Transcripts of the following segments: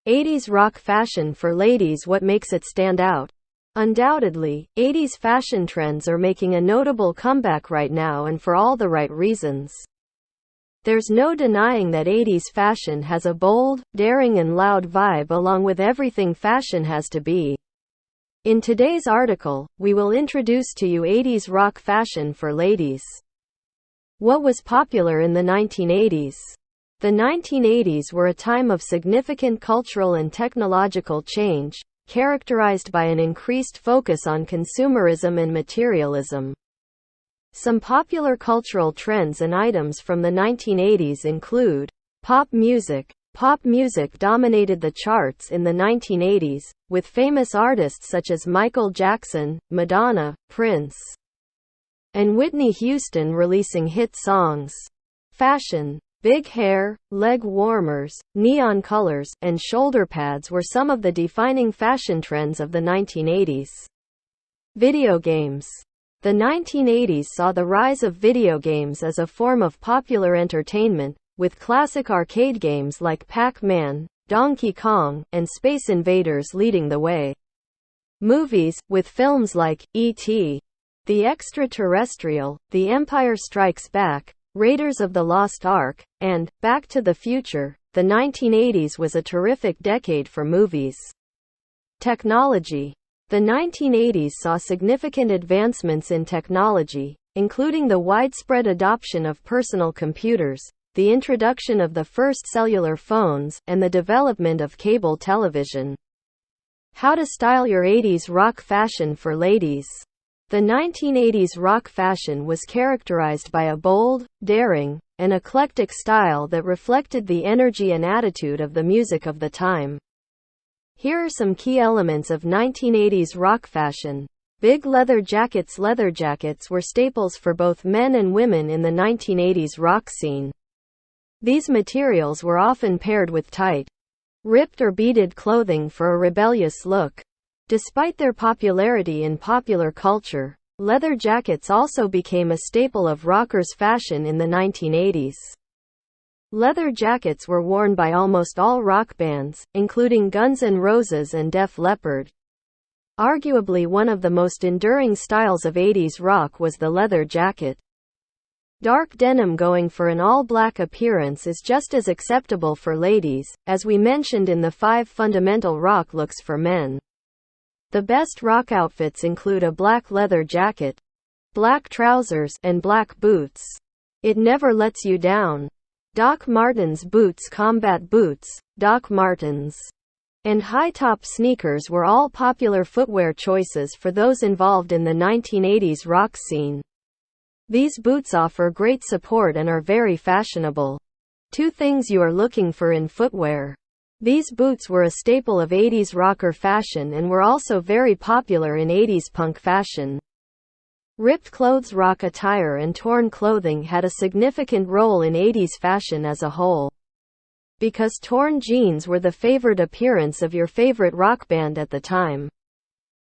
80s rock fashion for ladies. What makes it stand out? Undoubtedly, 80s fashion trends are making a notable comeback right now, and for all the right reasons. There's no denying that 80s fashion has a bold, daring and loud vibe along with everything fashion has to be. In today's article, we will introduce to you 80s rock fashion for ladies. What was popular in the 1980s? The 1980s were a time of significant cultural and technological change, characterized by an increased focus on consumerism and materialism. Some popular cultural trends and items from the 1980s include pop music. Pop music dominated the charts in the 1980s, with famous artists such as Michael Jackson, Madonna, Prince, and Whitney Houston releasing hit songs. Fashion. Big hair, leg warmers, neon colors, and shoulder pads were some of the defining fashion trends of the 1980s. Video games. The 1980s saw the rise of video games as a form of popular entertainment, with classic arcade games like Pac-Man, Donkey Kong, and Space Invaders leading the way. Movies, with films like E.T., The Extraterrestrial, The Empire Strikes Back, Raiders of the Lost Ark, and Back to the Future. The 1980s was a terrific decade for movies. Technology. The 1980s saw significant advancements in technology, including the widespread adoption of personal computers, the introduction of the first cellular phones, and the development of cable television. How to style your 80s rock fashion for ladies. The 1980s rock fashion was characterized by a bold, daring, and eclectic style that reflected the energy and attitude of the music of the time. Here are some key elements of 1980s rock fashion. Big leather jackets. Leather jackets were staples for both men and women in the 1980s rock scene. These materials were often paired with tight, ripped or beaded clothing for a rebellious look. Despite their popularity in popular culture, leather jackets also became a staple of rockers' fashion in the 1980s. Leather jackets were worn by almost all rock bands, including Guns N' Roses and Def Leppard. Arguably one of the most enduring styles of 80s rock was the leather jacket. Dark denim. Going for an all-black appearance is just as acceptable for ladies, as we mentioned in the 5 fundamental rock looks for men. The best rock outfits include a black leather jacket, black trousers, and black boots. It never lets you down. Doc Martens boots. Combat boots, Doc Martens, and high-top sneakers were all popular footwear choices for those involved in the 1980s rock scene. These boots offer great support and are very fashionable. 2 things you are looking for in footwear. These boots were a staple of 80s rocker fashion and were also very popular in 80s punk fashion. Ripped clothes. Rock attire and torn clothing had a significant role in 80s fashion as a whole. Because torn jeans were the favored appearance of your favorite rock band at the time.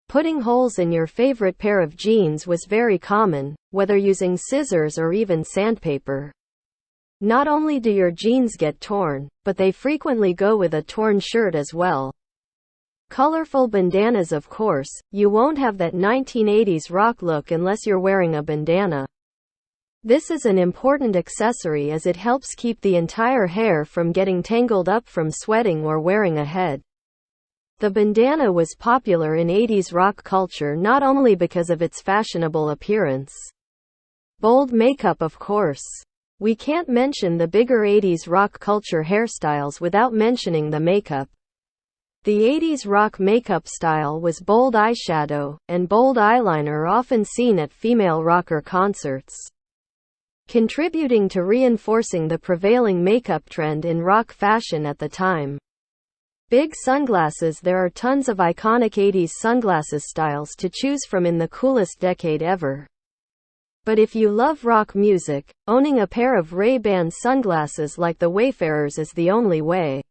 Putting holes in your favorite pair of jeans was very common, whether using scissors or even sandpaper. Not only do your jeans get torn, but they frequently go with a torn shirt as well. Colorful bandanas. Of course, you won't have that 1980s rock look unless you're wearing a bandana. This is an important accessory as it helps keep the entire hair from getting tangled up from sweating or wearing a head. The bandana was popular in 80s rock culture not only because of its fashionable appearance. Bold makeup. Of course. We can't mention the bigger 80s rock culture hairstyles without mentioning the makeup. The 80s rock makeup style was bold eyeshadow, and bold eyeliner often seen at female rocker concerts, contributing to reinforcing the prevailing makeup trend in rock fashion at the time. Big sunglasses. There are tons of iconic 80s sunglasses styles to choose from in the coolest decade ever. But if you love rock music, owning a pair of Ray-Ban sunglasses like the Wayfarers is the only way.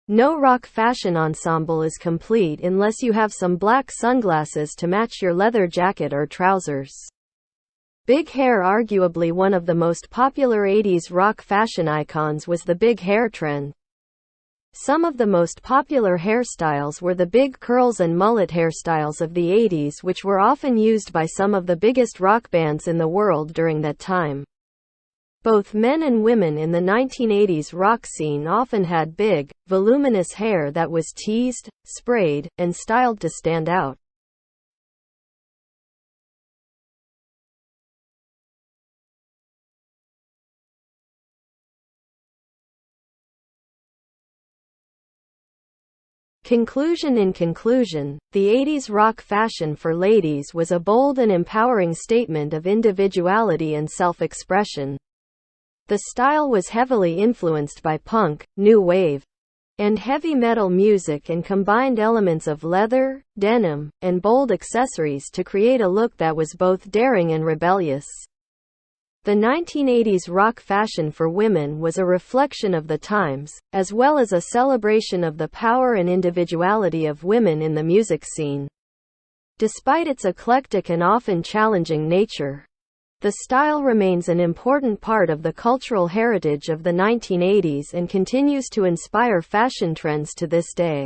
No rock fashion ensemble is complete unless you have some black sunglasses to match your leather jacket or trousers. Big hair. Arguably one of the most popular 80s rock fashion icons was the big hair trend. Some of the most popular hairstyles were the big curls and mullet hairstyles of the 80s, which were often used by some of the biggest rock bands in the world during that time. Both men and women in the 1980s rock scene often had big, voluminous hair that was teased, sprayed, and styled to stand out. Conclusion. In conclusion, the 80s rock fashion for ladies was a bold and empowering statement of individuality and self-expression. The style was heavily influenced by punk, new wave, and heavy metal music and combined elements of leather, denim, and bold accessories to create a look that was both daring and rebellious. The 1980s rock fashion for women was a reflection of the times, as well as a celebration of the power and individuality of women in the music scene. Despite its eclectic and often challenging nature, the style remains an important part of the cultural heritage of the 1980s and continues to inspire fashion trends to this day.